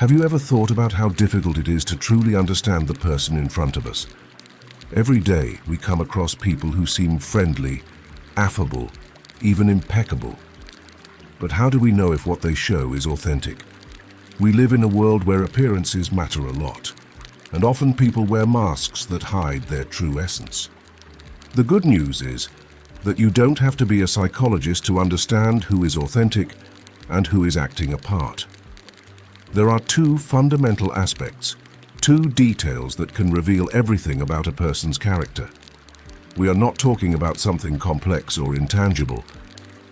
Have you ever thought about how difficult it is to truly understand the person in front of us? Every day we come across people who seem friendly, affable, even impeccable. But how do we know if what they show is authentic? We live in a world where appearances matter a lot, and often people wear masks that hide their true essence. The good news is that you don't have to be a psychologist to understand who is authentic and who is acting a part. There are two fundamental aspects, two details that can reveal everything about a person's character. We are not talking about something complex or intangible,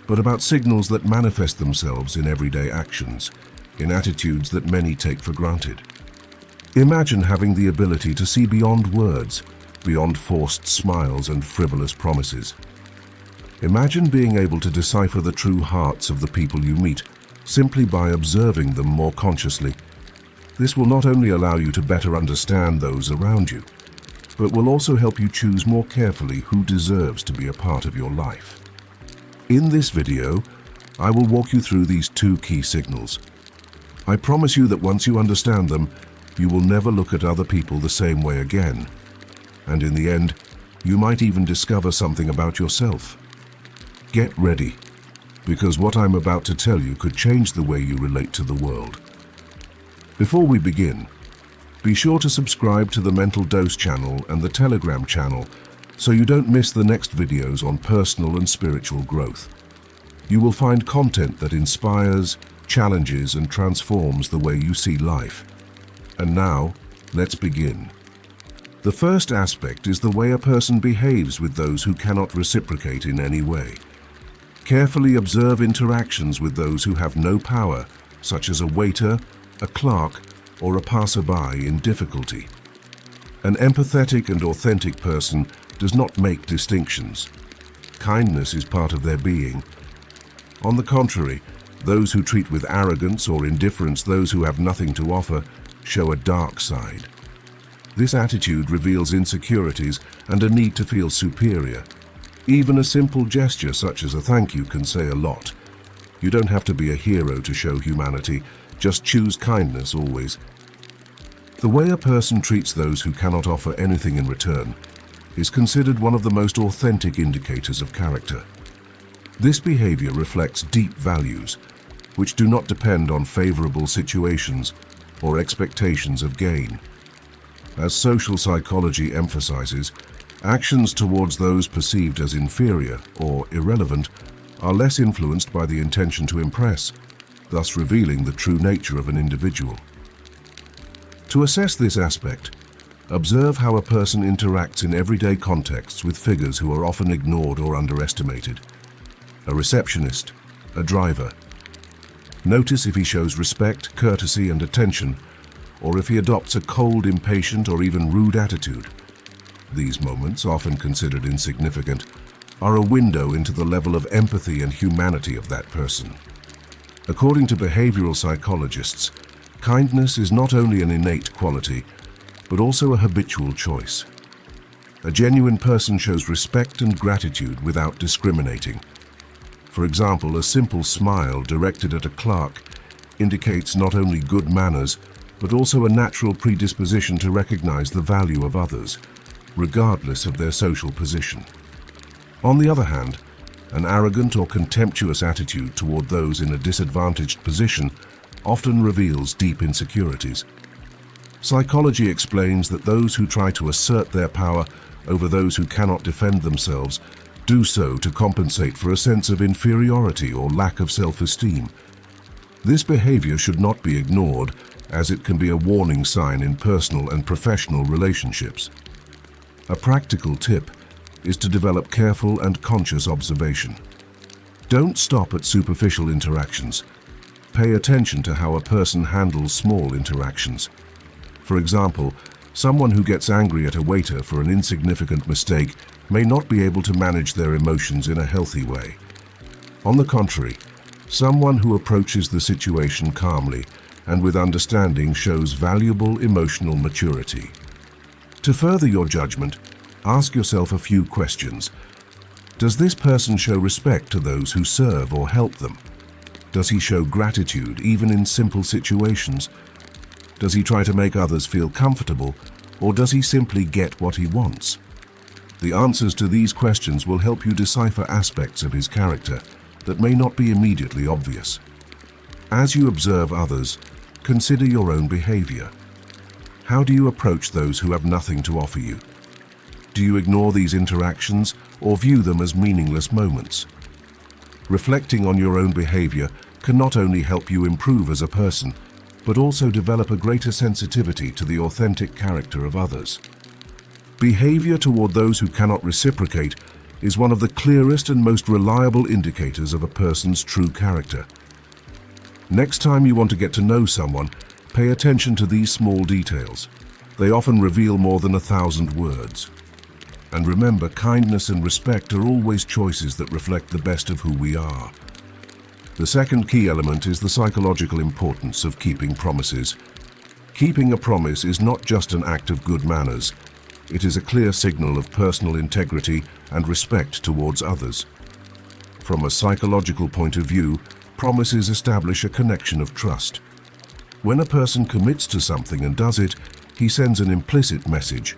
but about signals that manifest themselves in everyday actions, in attitudes that many take for granted. Imagine having the ability to see beyond words, beyond forced smiles and frivolous promises. Imagine being able to decipher the true hearts of the people you meet, simply by observing them more consciously. This will not only allow you to better understand those around you, but will also help you choose more carefully who deserves to be a part of your life. In this video, I will walk you through these two key signals. I promise you that once you understand them, you will never look at other people the same way again. And in the end, you might even discover something about yourself. Get ready, because what I'm about to tell you could change the way you relate to the world. Before we begin, be sure to subscribe to the Mental Dose channel and the Telegram channel so you don't miss the next videos on personal and spiritual growth. You will find content that inspires, challenges, and transforms the way you see life. And now, let's begin. The first aspect is the way a person behaves with those who cannot reciprocate in any way. Carefully observe interactions with those who have no power, such as a waiter, a clerk, or a passerby in difficulty. An empathetic and authentic person does not make distinctions. Kindness is part of their being. On the contrary, those who treat with arrogance or indifference those who have nothing to offer show a dark side. This attitude reveals insecurities and a need to feel superior. Even a simple gesture such as a thank you can say a lot. You don't have to be a hero to show humanity, just choose kindness always. The way a person treats those who cannot offer anything in return is considered one of the most authentic indicators of character. This behavior reflects deep values, which do not depend on favorable situations or expectations of gain. As social psychology emphasizes, actions towards those perceived as inferior or irrelevant are less influenced by the intention to impress, thus revealing the true nature of an individual. To assess this aspect, observe how a person interacts in everyday contexts with figures who are often ignored or underestimated. A receptionist, a driver. Notice if he shows respect, courtesy, and attention, or if he adopts a cold, impatient, or even rude attitude. These moments, often considered insignificant, are a window into the level of empathy and humanity of that person. According to behavioral psychologists, kindness is not only an innate quality, but also a habitual choice. A genuine person shows respect and gratitude without discriminating. For example, a simple smile directed at a clerk indicates not only good manners, but also a natural predisposition to recognize the value of others, regardless of their social position. On the other hand, an arrogant or contemptuous attitude toward those in a disadvantaged position often reveals deep insecurities. Psychology explains that those who try to assert their power over those who cannot defend themselves do so to compensate for a sense of inferiority or lack of self-esteem. This behavior should not be ignored, as it can be a warning sign in personal and professional relationships. A practical tip is to develop careful and conscious observation. Don't stop at superficial interactions. Pay attention to how a person handles small interactions. For example, someone who gets angry at a waiter for an insignificant mistake may not be able to manage their emotions in a healthy way. On the contrary, someone who approaches the situation calmly and with understanding shows valuable emotional maturity. To further your judgment, ask yourself a few questions. Does this person show respect to those who serve or help them? Does he show gratitude even in simple situations? Does he try to make others feel comfortable, or does he simply get what he wants? The answers to these questions will help you decipher aspects of his character that may not be immediately obvious. As you observe others, consider your own behavior. How do you approach those who have nothing to offer you? Do you ignore these interactions or view them as meaningless moments? Reflecting on your own behavior can not only help you improve as a person, but also develop a greater sensitivity to the authentic character of others. Behavior toward those who cannot reciprocate is one of the clearest and most reliable indicators of a person's true character. Next time you want to get to know someone, pay attention to these small details. They often reveal more than 1,000 words. And remember, kindness and respect are always choices that reflect the best of who we are. The second key element is the psychological importance of keeping promises. Keeping a promise is not just an act of good manners. It is a clear signal of personal integrity and respect towards others. From a psychological point of view, promises establish a connection of trust. When a person commits to something and does it, he sends an implicit message.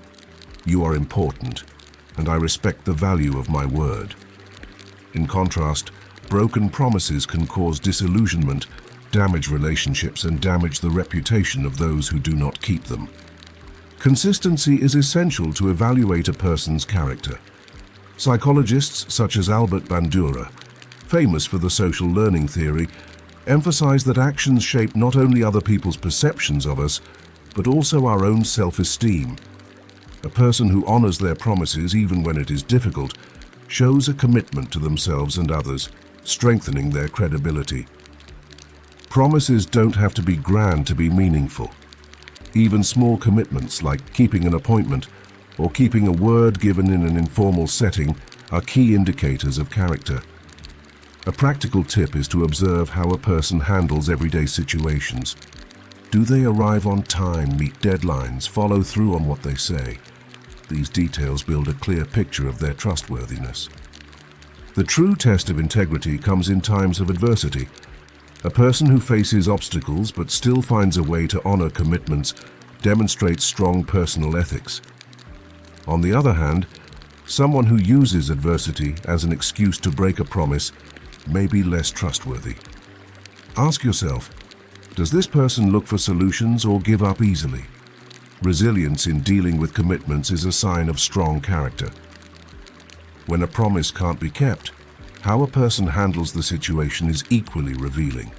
You are important, and I respect the value of my word. In contrast, broken promises can cause disillusionment, damage relationships, and damage the reputation of those who do not keep them. Consistency is essential to evaluate a person's character. Psychologists such as Albert Bandura, famous for the social learning theory, emphasize that actions shape not only other people's perceptions of us, but also our own self-esteem. A person who honors their promises even when it is difficult shows a commitment to themselves and others, strengthening their credibility. Promises don't have to be grand to be meaningful. Even small commitments like keeping an appointment or keeping a word given in an informal setting are key indicators of character. A practical tip is to observe how a person handles everyday situations. Do they arrive on time, meet deadlines, follow through on what they say? These details build a clear picture of their trustworthiness. The true test of integrity comes in times of adversity. A person who faces obstacles but still finds a way to honor commitments demonstrates strong personal ethics. On the other hand, someone who uses adversity as an excuse to break a promise may be less trustworthy. Ask yourself, does this person look for solutions or give up easily? Resilience in dealing with commitments is a sign of strong character. When a promise can't be kept, how a person handles the situation is equally revealing.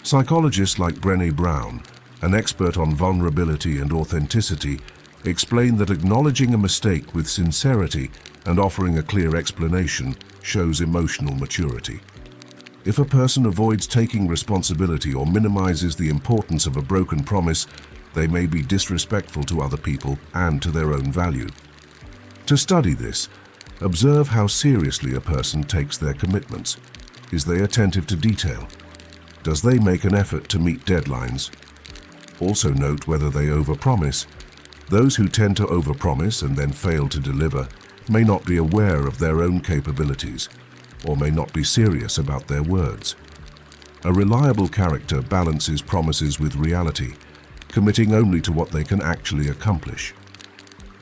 Psychologists like Brené Brown, an expert on vulnerability and authenticity, explain that acknowledging a mistake with sincerity and offering a clear explanation shows emotional maturity. If a person avoids taking responsibility or minimizes the importance of a broken promise, they may be disrespectful to other people and to their own value. To study this, observe how seriously a person takes their commitments. Is they attentive to detail? Does they make an effort to meet deadlines? Also note whether they overpromise. Those who tend to overpromise and then fail to deliver may not be aware of their own capabilities or may not be serious about their words. A reliable character balances promises with reality, committing only to what they can actually accomplish.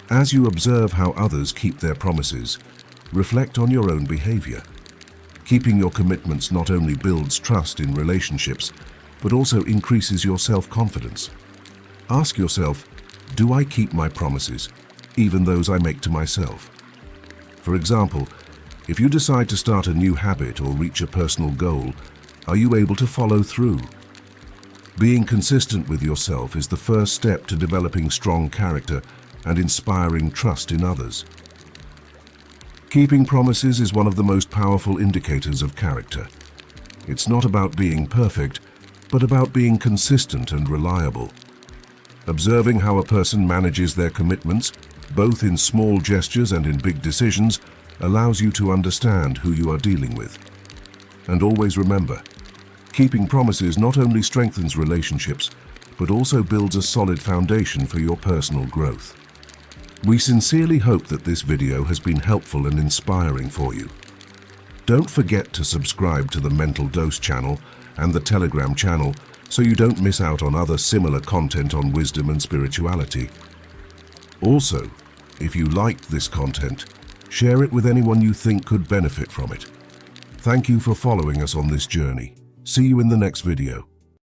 As you observe how others keep their promises, reflect on your own behavior. Keeping your commitments not only builds trust in relationships, but also increases your self-confidence. Ask yourself, do I keep my promises, even those I make to myself? For example, if you decide to start a new habit or reach a personal goal, are you able to follow through? Being consistent with yourself is the first step to developing strong character and inspiring trust in others. Keeping promises is one of the most powerful indicators of character. It's not about being perfect, but about being consistent and reliable. Observing how a person manages their commitments, both in small gestures and in big decisions, allows you to understand who you are dealing with. And always remember, keeping promises not only strengthens relationships, but also builds a solid foundation for your personal growth. We sincerely hope that this video has been helpful and inspiring for you. Don't forget to subscribe to the Mental Dose channel and the Telegram channel so you don't miss out on other similar content on wisdom and spirituality. Also, if you liked this content, share it with anyone you think could benefit from it. Thank you for following us on this journey. See you in the next video.